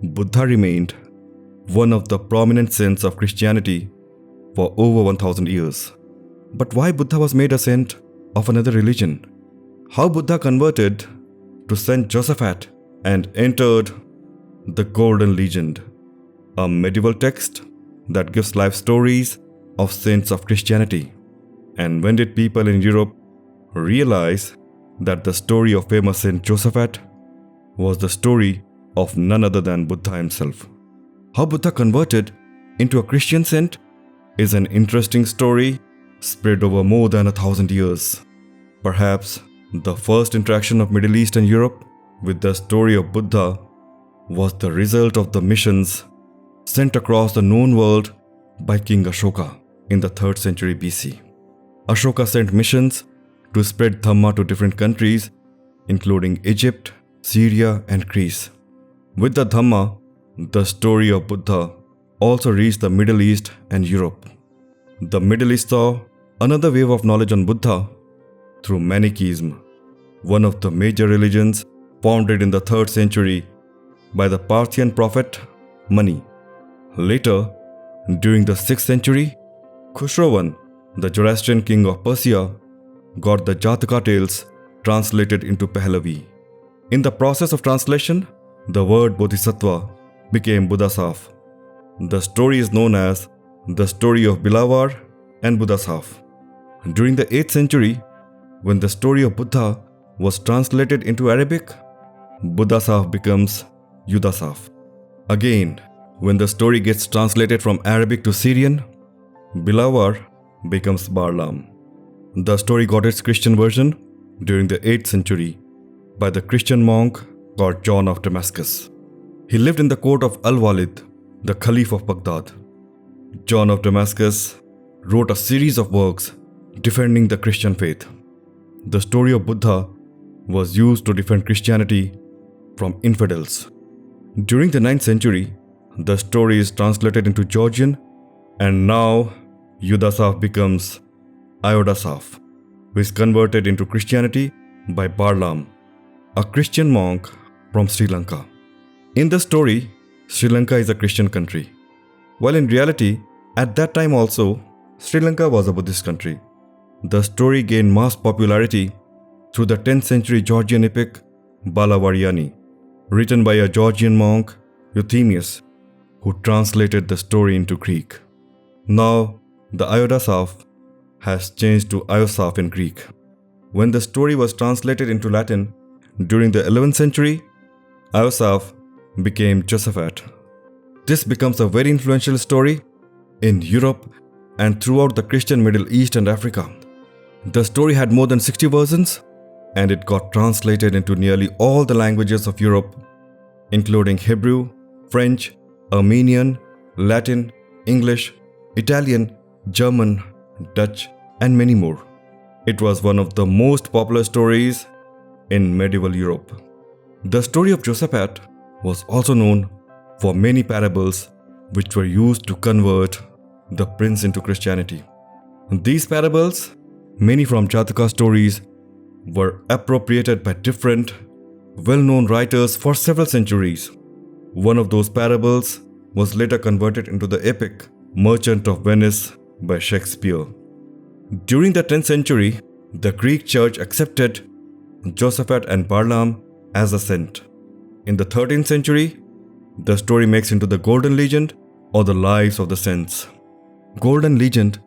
Buddha remained one of the prominent saints of Christianity for over 1000 years. But why Buddha was made a saint of another religion? How Buddha converted to Saint Josaphat and entered the Golden Legend, a medieval text that gives life stories of saints of Christianity. And when did people in Europe realize that the story of famous Saint Josaphat was the story of none other than Buddha himself? How Buddha converted into a Christian saint is an interesting story spread over more than 1000 years. Perhaps the first interaction of Middle East and Europe with the story of Buddha was the result of the missions sent across the known world by King Ashoka in the 3rd century BC. Ashoka sent missions to spread Dhamma to different countries, including Egypt, Syria and Greece. With the Dhamma, the story of Buddha also reached the Middle East and Europe. The Middle East saw another wave of knowledge on Buddha through Manichaeism, one of the major religions founded in the 3rd century by the Parthian prophet Mani. Later, during the 6th century, Khusravan, the Zoroastrian king of Persia, got the Jataka tales translated into Pahlavi. In the process of translation, the word Bodhisattva became Buddhasaf. The story is known as the story of Bilawar and Buddhasaf. During the 8th century, when the story of Buddha was translated into Arabic, Buddhasaf becomes Yudasaf. Again, when the story gets translated from Arabic to Syrian, Bilawar becomes Barlaam. The story got its Christian version during the 8th century by the Christian monk called John of Damascus. He lived in the court of Al-Walid, the Caliph of Baghdad. John of Damascus wrote a series of works defending the Christian faith. The story of Buddha was used to defend Christianity from infidels. During the 9th century, the story is translated into Georgian, and now Yudasaf becomes Iodasaf, who is converted into Christianity by Barlaam, a Christian monk from Sri Lanka. In the story, Sri Lanka is a Christian country, while in reality, at that time also, Sri Lanka was a Buddhist country. The story gained mass popularity through the 10th century Georgian epic Balavaryani, written by a Georgian monk, Euthemius, who translated the story into Greek. Now, the Iodasaf has changed to Iosaf in Greek. When the story was translated into Latin during the 11th century, Iosaf became Josaphat. This becomes a very influential story in Europe and throughout the Christian Middle East and Africa. The story had more than 60 versions, and it got translated into nearly all the languages of Europe, including Hebrew, French, Armenian, Latin, English, Italian, German, Dutch, and many more. It was one of the most popular stories in medieval Europe. The story of Josaphat was also known for many parables which were used to convert the prince into Christianity. These parables, many from Jataka stories, were appropriated by different well-known writers for several centuries. One of those parables was later converted into the epic Merchant of Venice by Shakespeare. During the 10th century, the Greek church accepted Josaphat and Barlaam as a saint. In the 13th century, the story makes into the Golden Legend or the Lives of the Saints. Golden Legend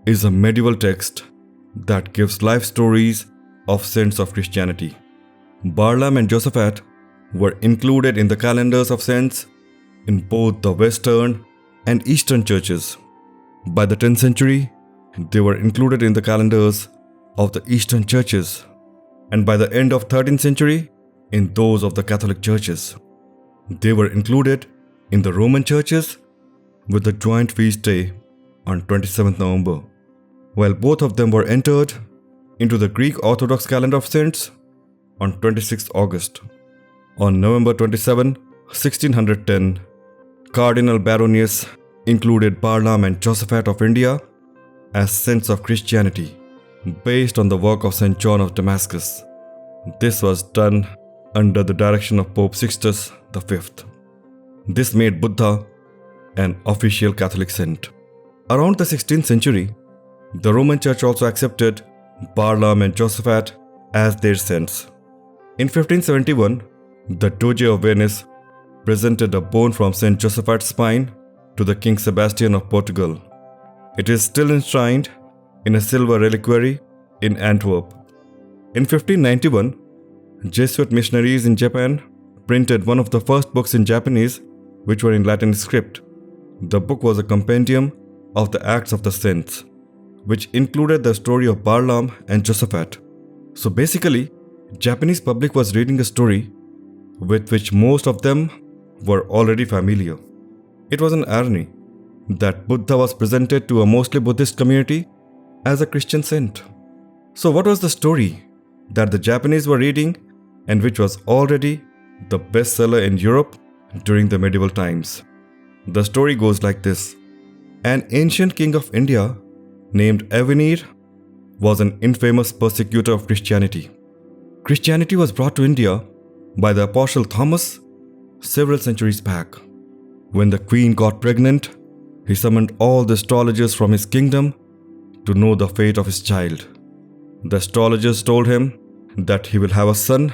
is a medieval text that gives life stories of saints of Christianity. Barlaam and Josaphat were included in the calendars of saints in both the Western and Eastern churches. By the 10th century, they were included in the calendars of the Eastern churches, and by the end of 13th century, in those of the Catholic churches. They were included in the Roman churches with a joint feast day on 27th November, while both of them were entered into the Greek Orthodox calendar of saints on 26th August. On November 27, 1610, Cardinal Baronius included Barlaam and Josaphat of India as saints of Christianity, based on the work of Saint John of Damascus. This was done under the direction of Pope Sixtus V. This made Buddha an official Catholic saint. Around the 16th century, the Roman Church also accepted Barlaam and Josaphat as their saints. In 1571, the Doge of Venice presented a bone from Saint Josaphat's spine to the King Sebastian of Portugal. It is still enshrined in a silver reliquary in Antwerp. In 1591, Jesuit missionaries in Japan printed one of the first books in Japanese which were in Latin script. The book was a compendium of the Acts of the Saints, which included the story of Barlaam and Josaphat. So basically, Japanese public was reading a story with which most of them were already familiar. It was an irony that Buddha was presented to a mostly Buddhist community as a Christian saint. So what was the story that the Japanese were reading and which was already the bestseller in Europe during the medieval times? The story goes like this. An ancient king of India named Avenir was an infamous persecutor of Christianity. Christianity was brought to India by the Apostle Thomas several centuries back. When the queen got pregnant, he summoned all the astrologers from his kingdom to know the fate of his child. The astrologers told him that he will have a son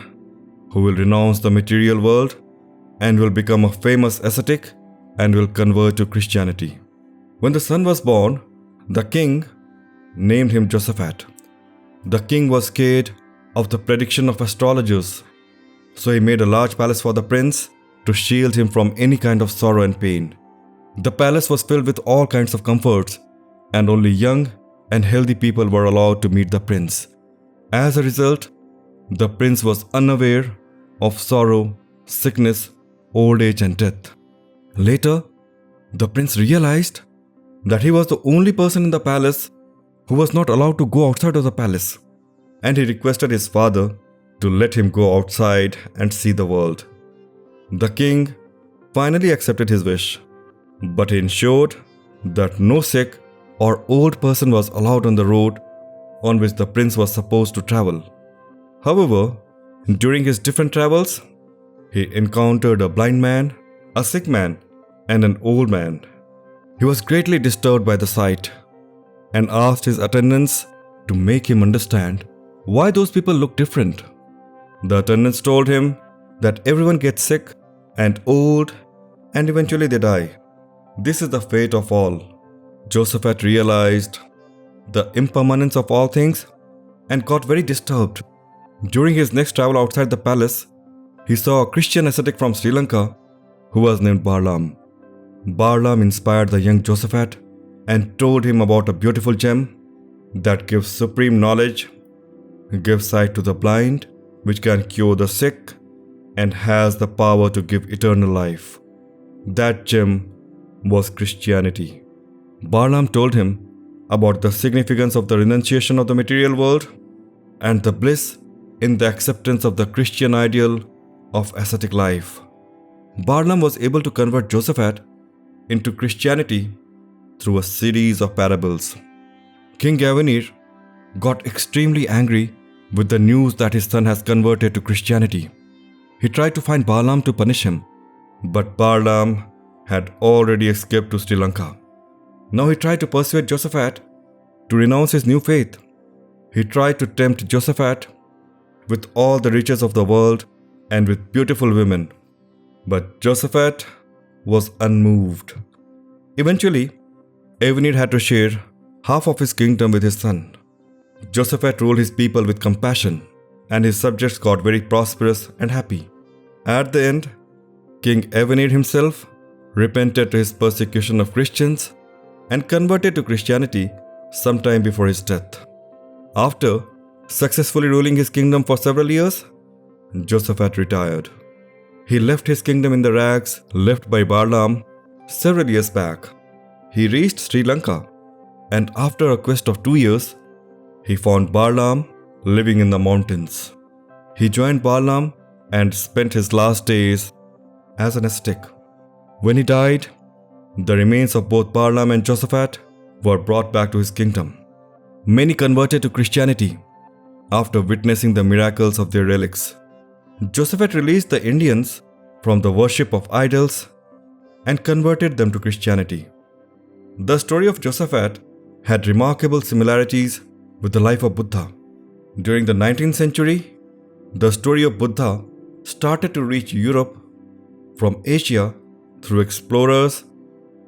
who will renounce the material world and will become a famous ascetic and will convert to Christianity. When the son was born, the king named him Josaphat. The king was scared of the prediction of astrologers, so he made a large palace for the prince to shield him from any kind of sorrow and pain. The palace was filled with all kinds of comforts, and only young and healthy people were allowed to meet the prince. As a result, the prince was unaware of sorrow, sickness, old age and death. Later, the prince realized that he was the only person in the palace who was not allowed to go outside of the palace, and he requested his father to let him go outside and see the world. The king finally accepted his wish, but he ensured that no sick or old person was allowed on the road on which the prince was supposed to travel. However, during his different travels, he encountered a blind man, a sick man, and an old man. He was greatly disturbed by the sight and asked his attendants to make him understand why those people looked different. The attendants told him that everyone gets sick and old and eventually they die. This is the fate of all. Josaphat realized the impermanence of all things and got very disturbed. During his next travel outside the palace, he saw a Christian ascetic from Sri Lanka who was named Barlaam. Barlaam inspired the young Josaphat and told him about a beautiful gem that gives supreme knowledge, gives sight to the blind, which can cure the sick, and has the power to give eternal life. That gem was Christianity. Barlaam told him about the significance of the renunciation of the material world and the bliss in the acceptance of the Christian ideal of ascetic life. Barlaam was able to convert Josaphat into Christianity through a series of parables. King Avenir got extremely angry with the news that his son has converted to Christianity. He tried to find Barlaam to punish him, but Barlaam had already escaped to Sri Lanka. Now he tried to persuade Josaphat to renounce his new faith. He tried to tempt Josaphat with all the riches of the world and with beautiful women. But Josaphat was unmoved. Eventually, Avenir had to share half of his kingdom with his son. Josaphat ruled his people with compassion, and his subjects got very prosperous and happy. At the end, King Avenir himself repented to his persecution of Christians and converted to Christianity sometime before his death. After successfully ruling his kingdom for several years, Josaphat retired. He left his kingdom in the rags left by Barlaam several years back. He reached Sri Lanka, and after a quest of 2 years, he found Barlaam living in the mountains. He joined Barlaam and spent his last days as an ascetic. When he died, the remains of both Barlaam and Josaphat were brought back to his kingdom. Many converted to Christianity after witnessing the miracles of their relics. Josaphat released the Indians from the worship of idols and converted them to Christianity. The story of Josaphat had remarkable similarities with the life of Buddha. During the 19th century, the story of Buddha started to reach Europe from Asia through explorers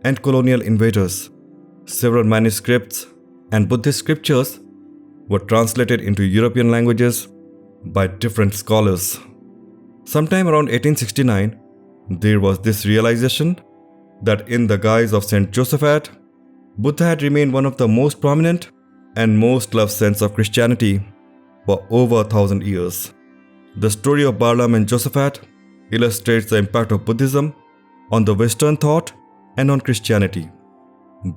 and colonial invaders. Several manuscripts and Buddhist scriptures were translated into European languages by different scholars. Sometime around 1869, there was this realization that in the guise of Saint Josaphat, Buddha had remained one of the most prominent and most loved saints of Christianity for over 1,000 years. The story of Barlaam and Josaphat illustrates the impact of Buddhism on the Western thought and on Christianity.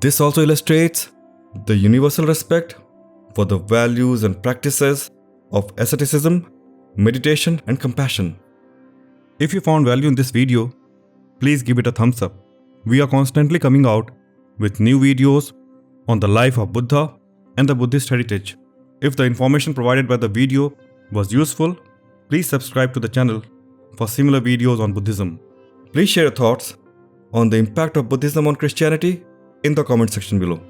This also illustrates the universal respect for the values and practices of asceticism, meditation, and compassion. If you found value in this video, please give it a thumbs up. We are constantly coming out with new videos on the life of Buddha and the Buddhist heritage. If the information provided by the video was useful, please subscribe to the channel for similar videos on Buddhism. Please share your thoughts on the impact of Buddhism on Christianity in the comment section below.